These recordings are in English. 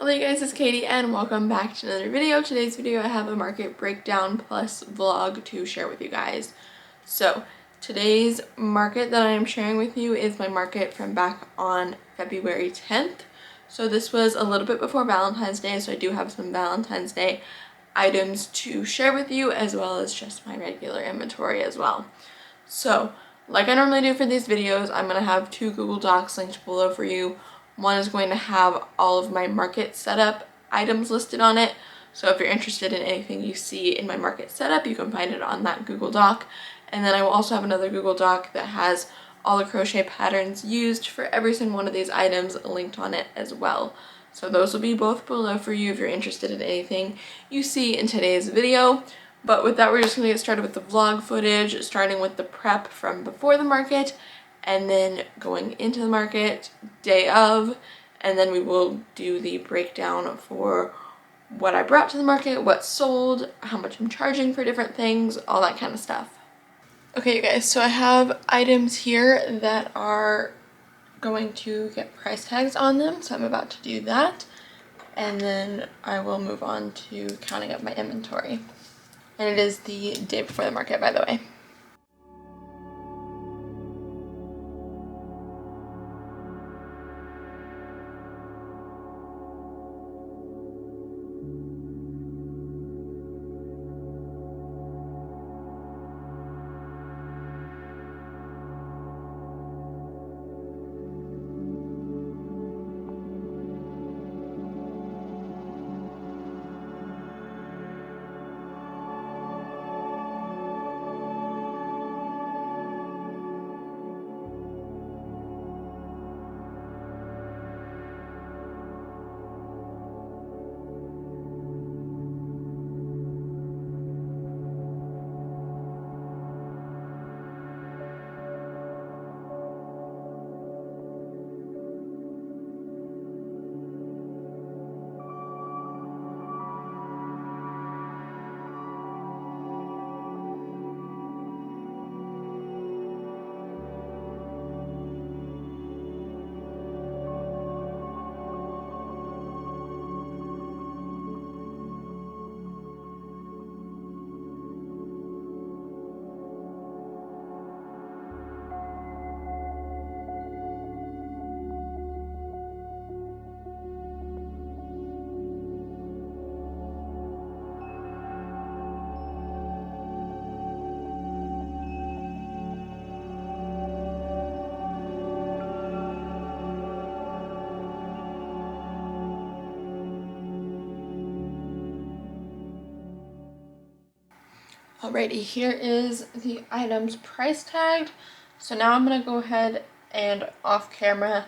Hello you guys, it's Katie and welcome back to another video. Today's video I have a market breakdown plus vlog to share with you guys. So today's market that I am sharing with you is my market from back on February 10th. So this was a little bit before Valentine's Day, so I do have some Valentine's Day items to share with you as well as just my regular inventory as well. So like I normally do for these videos, I'm going to have two Google Docs linked below for you. One is going to have all of my market setup items listed on it. So if you're interested in anything you see in my market setup, you can find it on that Google Doc. And then I will also have another Google Doc that has all the crochet patterns used for every single one of these items linked on it as well. So those will be both below for you if you're interested in anything you see in today's video. But with that, we're just going to get started with the vlog footage, starting with the prep from before the market, and then going into the market, day of, and then we will do the breakdown for what I brought to the market, what sold, how much I'm charging for different things, all that kind of stuff. Okay, you guys, so I have items here that are going to get price tags on them, so I'm about to do that, and then I will move on to counting up my inventory. And it is the day before the market, by the way. Alrighty, here is the items price tagged. So now I'm gonna go ahead and off camera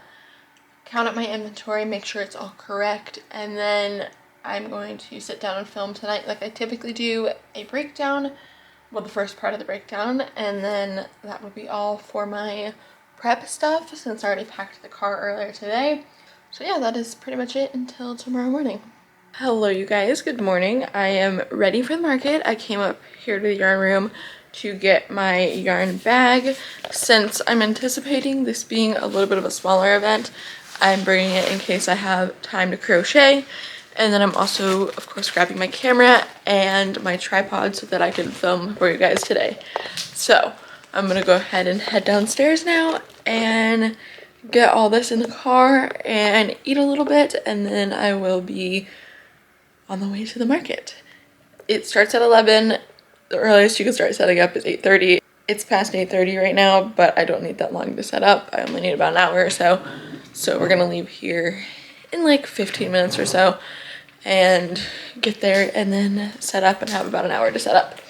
count up my inventory, make sure it's all correct, and then I'm going to sit down and film tonight like I typically do, a breakdown, well, the first part of the breakdown, and then that would be all for my prep stuff since I already packed the car earlier today. So yeah, that is pretty much it until tomorrow morning. Hello you guys, good morning. I am ready for the market. I came up here to the yarn room to get my yarn bag. Since I'm anticipating this being a little bit of a smaller event, I'm bringing it in case I have time to crochet. And then I'm also, of course, grabbing my camera and my tripod so that I can film for you guys today. So I'm gonna go ahead and head downstairs now and get all this in the car and eat a little bit, and then I will be on the way to the market. It starts at 11. The earliest you can start setting up is 8:30. It's past 8:30 right now, but I don't need that long to set up. I only need about an hour or so. So we're gonna leave here in like 15 minutes or so and get there and then set up and have about an hour to set up.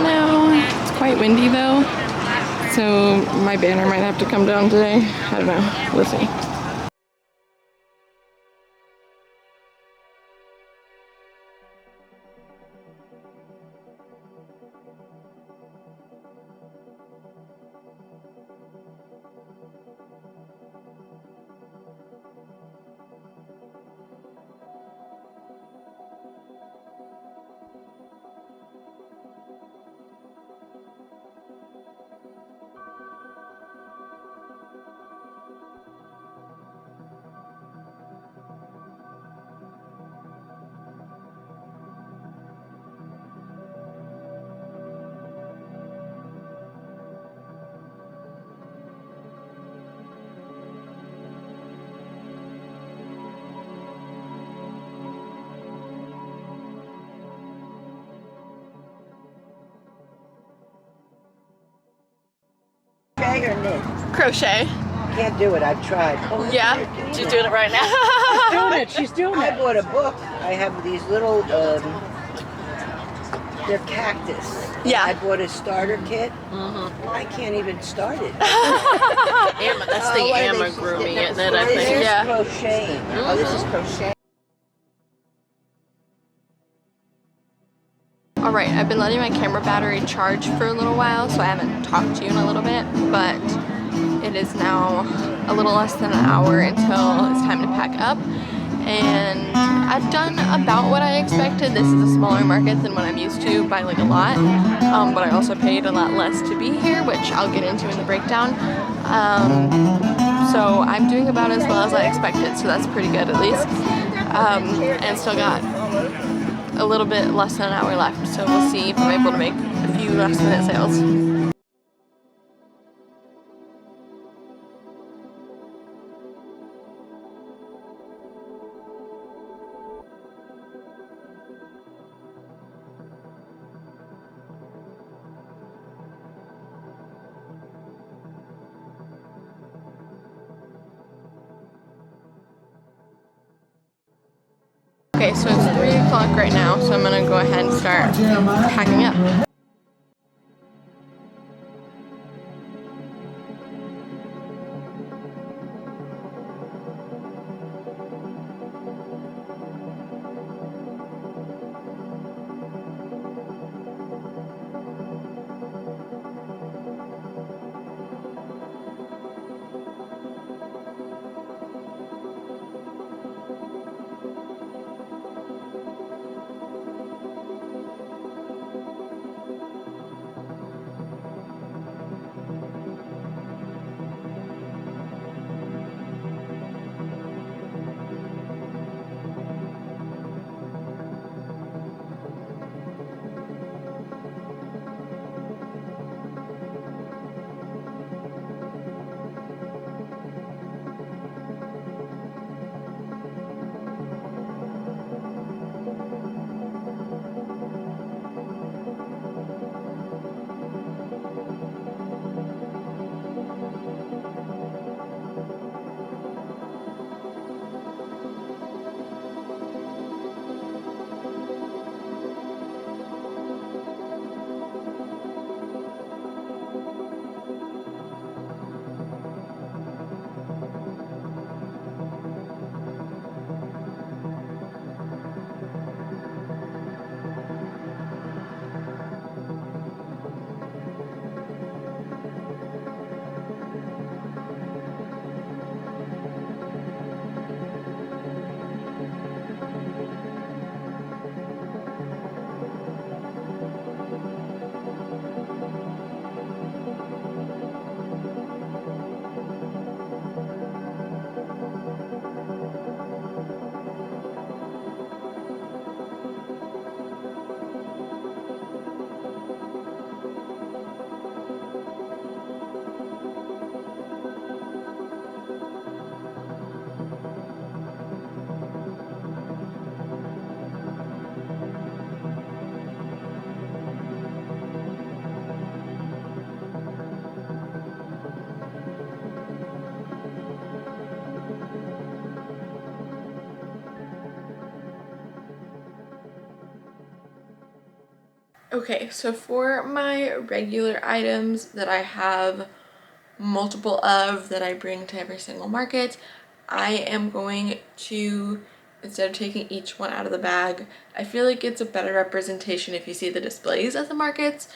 now. It's quite windy though, so my banner might have to come down today. I don't know. We'll see. Crochet or knit? Crochet. Can't do it. I've tried. Oh, Yeah, she's doing it right now. She's doing it. I bought a book. I have these little, they're cactus. Yeah. I bought a starter kit. I can't even start it. That's the Amigurumi, isn't it? I This think. is Yeah. crocheting. Oh, this is crochet. Alright, I've been letting my camera battery charge for a little while, so I haven't talked to you in a little bit, but it is now a little less than an hour until it's time to pack up. And I've done about what I expected. This is a smaller market than what I'm used to by like a lot, but I also paid a lot less to be here, which I'll get into in the breakdown. So I'm doing about as well as I expected, so that's pretty good at least. And still got a little bit less than an hour left, so we'll see if I'm able to make a few last minute sales. Okay, so it's 3 o'clock right now, so I'm gonna go ahead and start packing up. Okay, so for my regular items that I have multiple of that I bring to every single market, I am going to, instead of taking each one out of the bag, I feel like it's a better representation if you see the displays at the markets,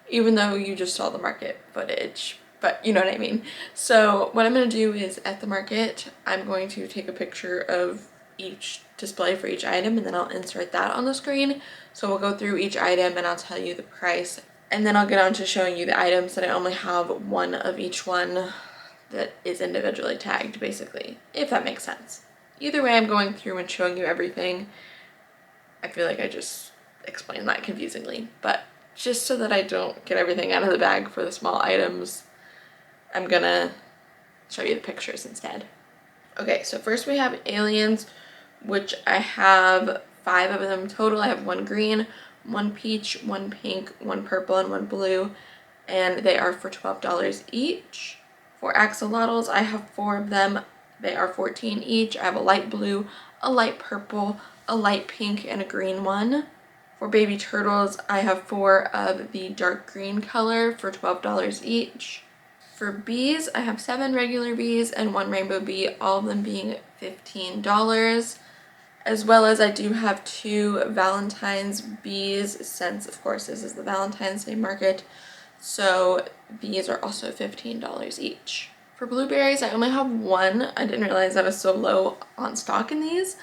even though you just saw the market footage, but you know what I mean. So what I'm going to do is at the market, I'm going to take a picture of each display for each item and then I'll insert that on the screen. So we'll go through each item and I'll tell you the price, and then I'll get on to showing you the items that I only have one of each one that is individually tagged, basically, if that makes sense. Either way, I'm going through and showing you everything. I feel like I just explained that confusingly, but just so that I don't get everything out of the bag for the small items, I'm gonna show you the pictures instead. Okay, so first we have aliens, which I have 5 of them total. I have 1 green, 1 peach, 1 pink, 1 purple, and 1 blue, and they are for $12 each. For axolotls, I have 4 of them. They are $14 each. I have a light blue, a light purple, a light pink, and a green one. For baby turtles, I have 4 of the dark green color for $12 each. For bees, I have 7 regular bees and 1 rainbow bee, all of them being $15. As well as I do have 2 Valentine's bees, since of course this is the Valentine's Day market. So these are also $15 each. For blueberries, I only have 1. I didn't realize I was so low on stock in these,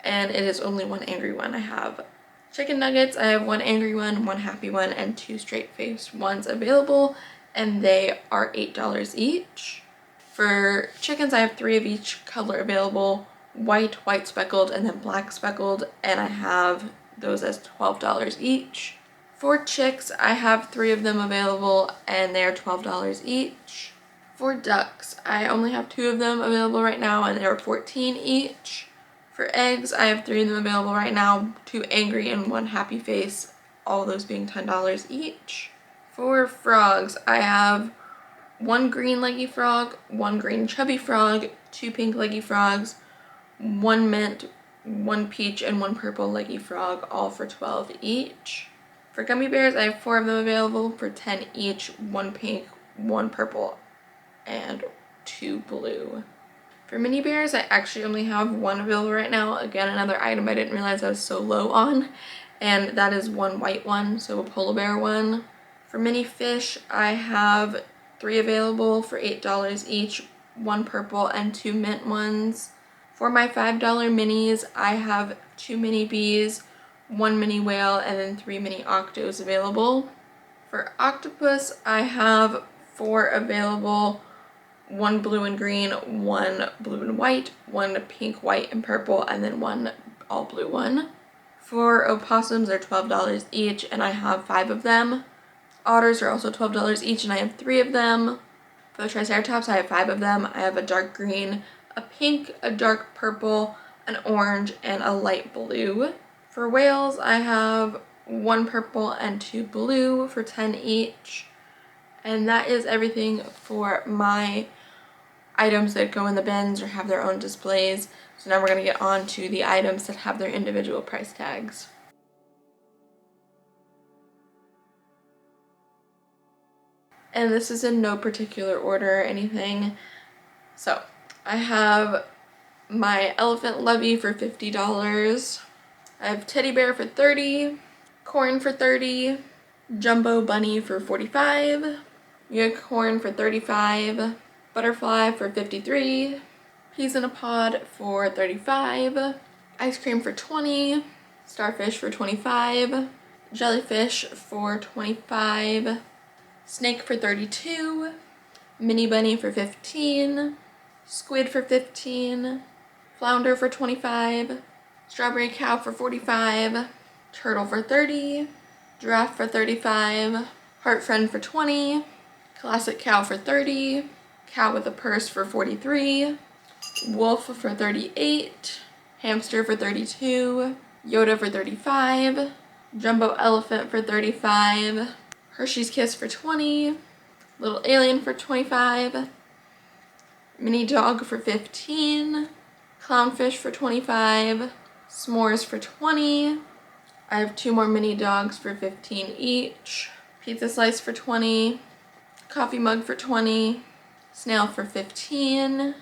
and it is only 1 angry one I have. Chicken nuggets, I have 1 angry one, 1 happy one, and 2 straight-faced ones available, and they are $8 each. For chickens, I have 3 of each color available, white, white speckled, and then black speckled, and I have those as $12 each. For chicks, I have 3 of them available, and they are $12 each. For ducks, I only have 2 of them available right now, and they are $14 each. For eggs, I have 3 of them available right now, 2 angry and 1 happy face, all those being $10 each. For frogs, I have 1 green leggy frog, 1 green chubby frog, 2 pink leggy frogs, 1 mint, 1 peach, and 1 purple leggy frog, all for $12 each. For gummy bears, I have 4 of them available for $10 each, 1 pink, 1 purple, and 2 blue. For mini bears, I actually only have 1 available right now. Again, another item I didn't realize I was so low on, and that is 1 white one, so a polar bear one. For mini fish, I have 3 available for $8 each, 1 purple and 2 mint ones. For my $5 minis, I have 2 mini bees, 1 mini whale, and then 3 mini octos available. For octopus, I have 4 available, 1 blue and green, 1 blue and white, 1 pink, white, and purple, and then 1 all blue one. For opossums, they're $12 each, and I have 5 of them. Otters are also $12 each, and I have 3 of them. For the triceratops, I have 5 of them. I have a dark green, a pink, a dark purple, an orange, and a light blue. For whales, I have 1 purple and 2 blue for $10 each. And that is everything for my items that go in the bins or have their own displays. So now we're going to get on to the items that have their individual price tags. And this is in no particular order or anything. So I have my elephant levy for $50. I have teddy bear for $30, corn for $30, jumbo bunny for $45, unicorn for $35, butterfly for $53, peas in a pod for $35, ice cream for $20, starfish for $25, jellyfish for $25, snake for $32, mini bunny for $15, squid for $15, flounder for $25, strawberry cow for $45, turtle for $30, giraffe for $35, heart friend for $20, classic cow for $30, cow with a purse for $43, wolf for $38, hamster for $32, Yoda for $35, jumbo elephant for $35, Hershey's Kiss for $20, little alien for $25, mini dog for $15, clownfish for $25, s'mores for $20, I have 2 more mini dogs for 15 each, pizza slice for 20, coffee mug for 20, snail for 15,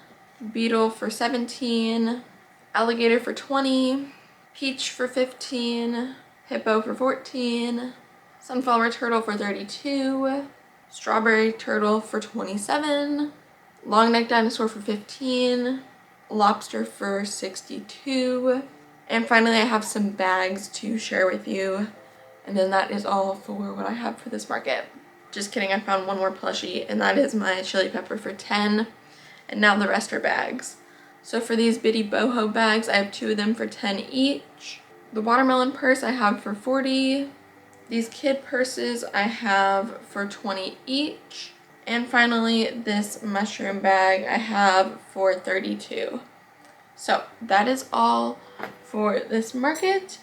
beetle for 17, alligator for 20, peach for 15, hippo for 14, sunflower turtle for 32, strawberry turtle for 27, long neck dinosaur for 15, lobster for 62, and finally I have some bags to share with you, and then that is all for what I have for this market. Just kidding, I found one more plushie, and that is my chili pepper for 10, and now the rest are bags. So for these bitty boho bags, I have 2 of them for 10 each. The watermelon purse I have for 40. These kid purses I have for 20 each. And finally, this mushroom bag I have for 32. So that is all for this market,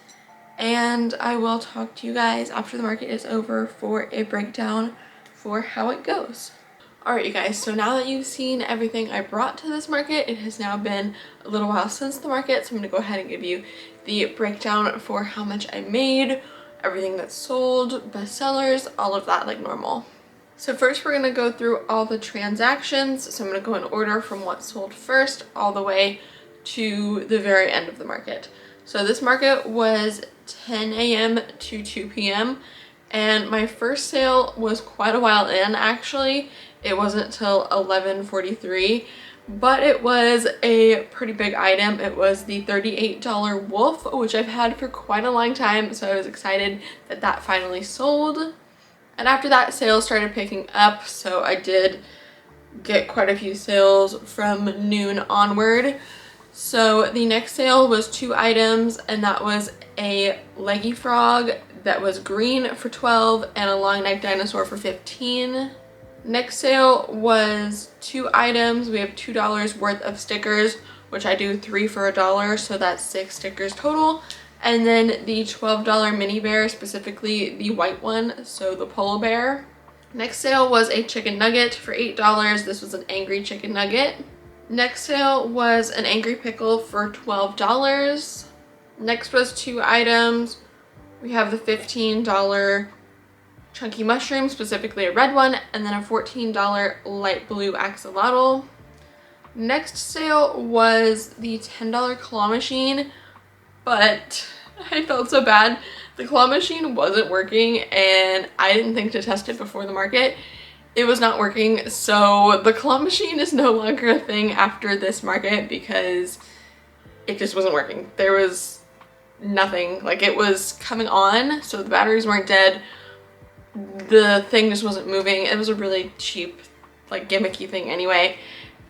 and I will talk to you guys after the market is over for a breakdown for how it goes. Alright you guys, so now that you've seen everything I brought to this market, it has now been a little while since the market, so I'm going to go ahead and give you the breakdown for how much I made, everything that's sold, bestsellers, all of that like normal. So first we're going to go through all the transactions, so I'm going to go in order from what sold first all the way to the very end of the market. So this market was 10 a.m. to 2 p.m. and my first sale was quite a while in actually. It wasn't till 11:43, but it was a pretty big item. It was the $38 wolf, which I've had for quite a long time, so I was excited that that finally sold. And after that, sales started picking up, so I did get quite a few sales from noon onward. So the next sale was 2 items, and that was a leggy frog that was green for 12 and a long neck dinosaur for 15. Next sale was 2 items. We have $2 worth of stickers, which I do 3 for $1, so that's 6 stickers total. And then the $12 mini bear, specifically the white one, so the polar bear. Next sale was a chicken nugget for $8. This was an angry chicken nugget. Next sale was an angry pickle for $12. Next was 2 items. We have the $15 chunky mushroom, specifically a red one, and then a $14 light blue axolotl. Next sale was the $10 claw machine, but I felt so bad. The claw machine wasn't working, and I didn't think to test it before the market. It was not working, so the claw machine is no longer a thing after this market because it just wasn't working. There was nothing, like it was coming on, so the batteries weren't dead. The thing just wasn't moving. It was a really cheap, like gimmicky thing anyway.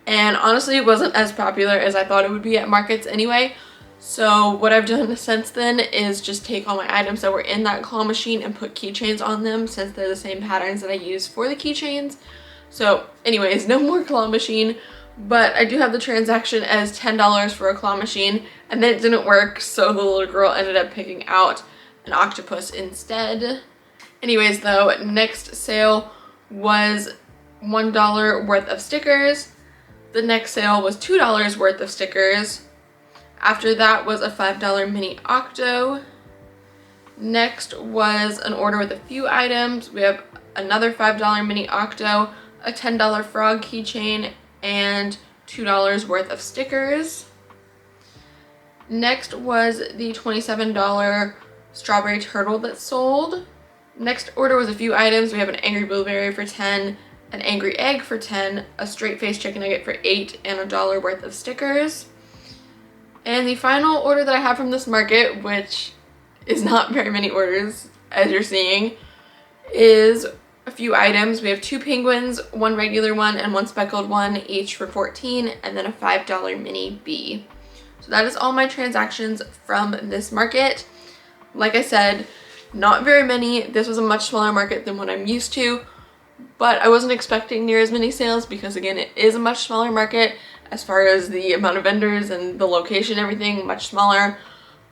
And honestly, it wasn't as popular as I thought it would be at markets anyway. So what I've done since then is just take all my items that were in that claw machine and put keychains on them, since they're the same patterns that I use for the keychains. So anyways, no more claw machine, but I do have the transaction as $10 for a claw machine, and then it didn't work, so the little girl ended up picking out an octopus instead. Anyways though, next sale was $1 worth of stickers. The next sale was $2 worth of stickers. After that was a $5 mini octo. Next was an order with a few items. We have another $5 mini octo, a $10 frog keychain, and $2 worth of stickers. Next was the $27 strawberry turtle that sold. Next order was a few items. We have an angry blueberry for 10, an angry egg for 10, a straight face chicken nugget for 8, and $1 worth of stickers. And the final order that I have from this market, which is not very many orders as you're seeing, is a few items. We have 2 penguins, 1 regular one, and 1 speckled one, each for 14, and then a $5 mini bee. So that is all my transactions from this market. Like I said, not very many. This was a much smaller market than what I'm used to, but I wasn't expecting near as many sales because again, it is a much smaller market as far as the amount of vendors and the location, everything much smaller.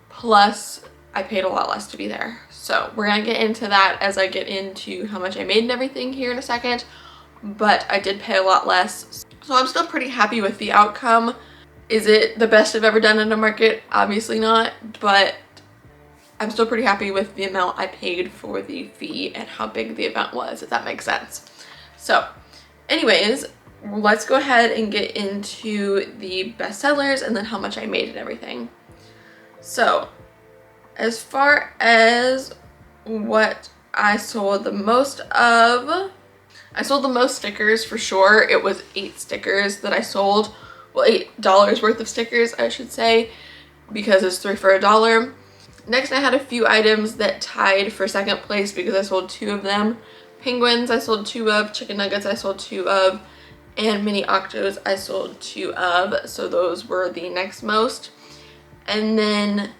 Plus, I paid a lot less to be there. So we're gonna get into that as I get into how much I made and everything here in a second, but I did pay a lot less. So I'm still pretty happy with the outcome. Is it the best I've ever done in a market? Obviously not, but I'm still pretty happy with the amount I paid for the fee and how big the event was, if that makes sense. So anyways, let's go ahead and get into the bestsellers and then how much I made and everything. So as far as what I sold the most of, I sold the most stickers for sure. It was 8 stickers that I sold. Well, $8 worth of stickers, I should say, because it's 3 for $1. Next, I had a few items that tied for second place because I sold 2 of them. Penguins I sold 2 of, chicken nuggets I sold 2 of, and mini octos I sold 2 of. So those were the next most. And then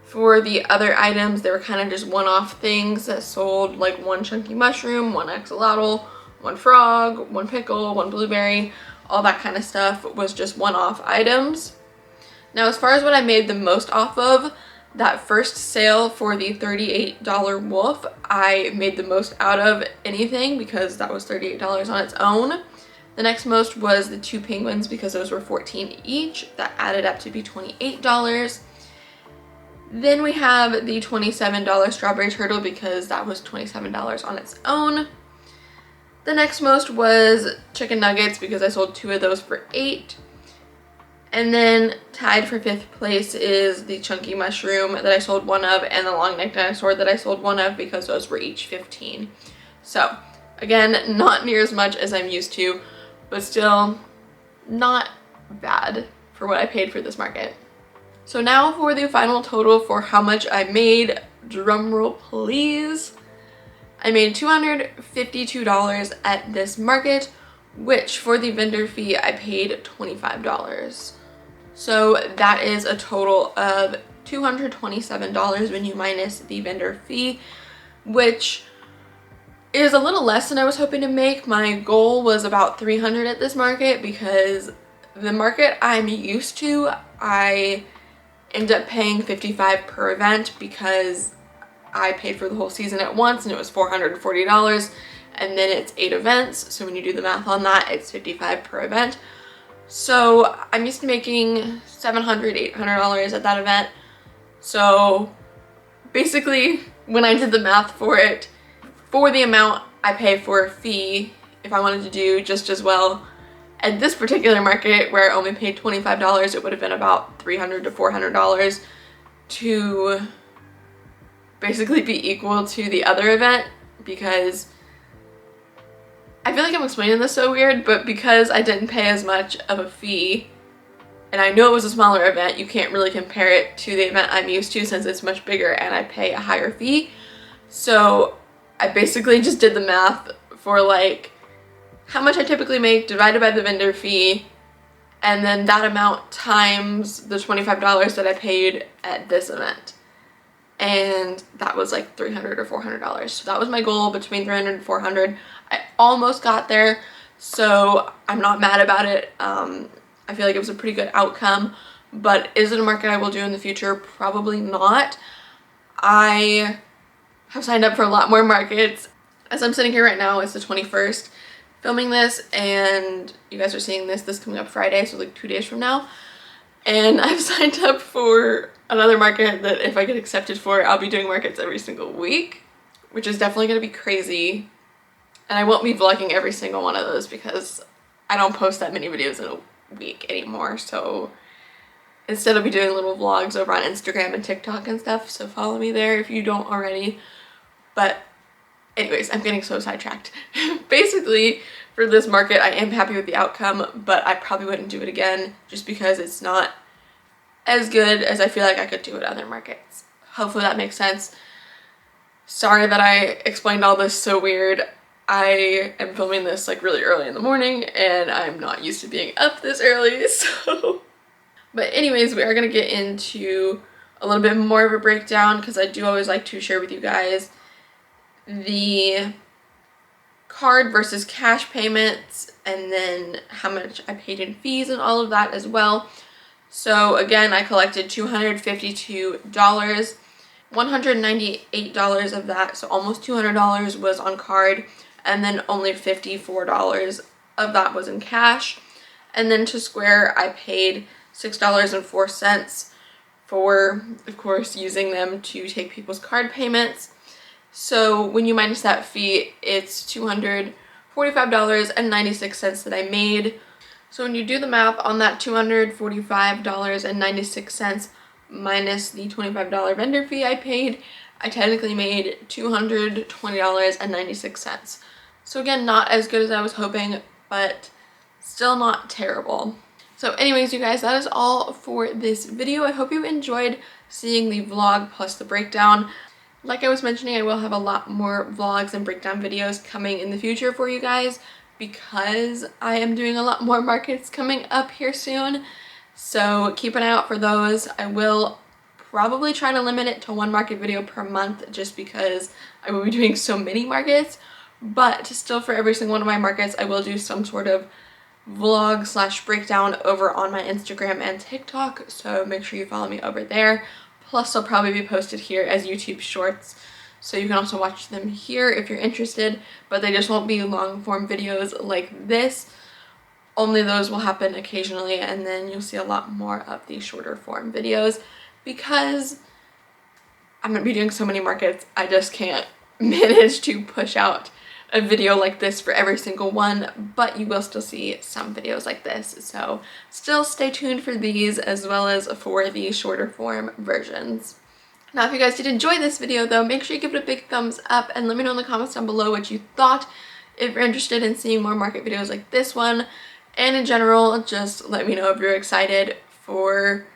for the other items, they were kind of just one-off things that sold, like 1 chunky mushroom, 1 axolotl, 1 frog, 1 pickle, 1 blueberry, all that kind of stuff was just one-off items. Now, as far as what I made the most off of, that first sale for the $38 wolf, I made the most out of anything because that was $38 on its own. The next most was the 2 penguins because those were $14 each. That added up to be $28. Then we have the $27 strawberry turtle because that was $27 on its own. The next most was chicken nuggets because I sold 2 of those for $8. And then tied for 5th place is the chunky mushroom that I sold 1 of and the long neck dinosaur that I sold 1 of because those were each $15. So again, not near as much as I'm used to, but still not bad for what I paid for this market. So now for the final total for how much I made, drumroll please. I made $252 at this market, which for the vendor fee I paid $25. So that is a total of $227 when you minus the vendor fee, which is a little less than I was hoping to make. My goal was about $300 at this market because the market I'm used to, I end up paying $55 per event because I paid for the whole season at once and it was $440, and then it's 8 events. So when you do the math on that, it's $55 per event. So I'm used to making $700, $800 at that event. So basically when I did the math for it, for the amount I pay for a fee, if I wanted to do just as well at this particular market where I only paid $25, it would have been about $300 to $400 to basically be equal to the other event, because I feel like I'm explaining this so weird, but because I didn't pay as much of a fee and I know it was a smaller event, you can't really compare it to the event I'm used to since it's much bigger and I pay a higher fee. So I basically just did the math for like how much I typically make divided by the vendor fee, and then that amount times the $25 that I paid at this event. And that was like $300 or $400. So that was my goal, between $300 and $400. I almost got there, so I'm not mad about it. I feel like it was a pretty good outcome, but is it a market I will do in the future? Probably not. I have signed up for a lot more markets. As I'm sitting here right now, it's the 21st filming this, and you guys are seeing this coming up Friday, so like 2 days from now. And I've signed up for another market that if I get accepted for, I'll be doing markets every single week, which is definitely going to be crazy. And I won't be vlogging every single one of those because I don't post that many videos in a week anymore. So instead I'll be doing little vlogs over on Instagram and TikTok and stuff. So follow me there if you don't already. But anyways, I'm getting so sidetracked. Basically, for this market, I am happy with the outcome, but I probably wouldn't do it again just because it's not as good as I feel like I could do at other markets. Hopefully that makes sense. Sorry that I explained all this so weird. I am filming this like really early in the morning and I'm not used to being up this early, so. But anyways, we are gonna get into a little bit more of a breakdown because I do always like to share with you guys the card versus cash payments and then how much I paid in fees and all of that as well. So again, I collected $252, $198 of that, so almost $200 was on card, and then only $54 of that was in cash. And then to Square, I paid $6.04 for, of course, using them to take people's card payments. So when you minus that fee, it's $245.96 that I made. So when you do the math on that $245.96 minus the $25 vendor fee I paid, I technically made $220.96. So again, not as good as I was hoping, but still not terrible. So anyways, you guys, that is all for this video. I hope you enjoyed seeing the vlog plus the breakdown. Like I was mentioning, I will have a lot more vlogs and breakdown videos coming in the future for you guys because I am doing a lot more markets coming up here soon. So keep an eye out for those. I will probably try to limit it to one market video per month just because I will be doing so many markets. But still, for every single one of my markets, I will do some sort of vlog slash breakdown over on my Instagram and TikTok, so make sure you follow me over there. Plus they'll probably be posted here as YouTube shorts, so you can also watch them here if you're interested, but they just won't be long form videos like this. Only those will happen occasionally, and then you'll see a lot more of the shorter form videos because I'm gonna be doing so many markets. I just can't manage to push out a video like this for every single one, but you will still see some videos like this, so still stay tuned for these as well as for the shorter form versions. Now if you guys did enjoy this video though, make sure you give it a big thumbs up and let me know in the comments down below what you thought. If you're interested in seeing more market videos like this one, and in general, just let me know if you're excited for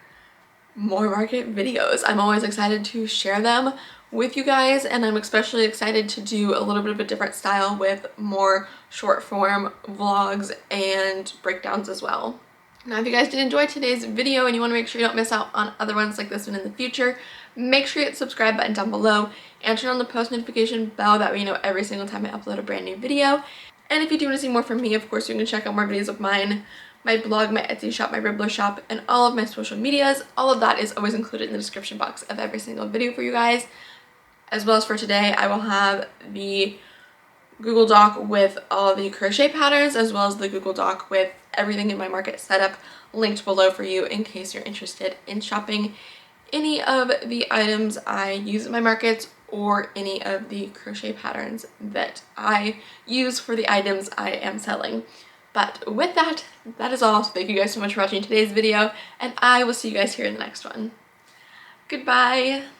more market videos. I'm always excited to share them with you guys, and I'm especially excited to do a little bit of a different style with more short form vlogs and breakdowns as well. Now if you guys did enjoy today's video and you want to make sure you don't miss out on other ones like this one in the future, make sure you hit the subscribe button down below and turn on the post notification bell, that way you know every single time I upload a brand new video. And if you do want to see more from me, of course you can check out more videos of mine, my blog, my Etsy shop, my Ribbler shop, and all of my social medias. All of that is always included in the description box of every single video for you guys. As well as for today, I will have the Google Doc with all the crochet patterns as well as the Google Doc with everything in my market setup linked below for you in case you're interested in shopping any of the items I use in my markets or any of the crochet patterns that I use for the items I am selling. But with that, that is all. So thank you guys so much for watching today's video, and I will see you guys here in the next one. Goodbye!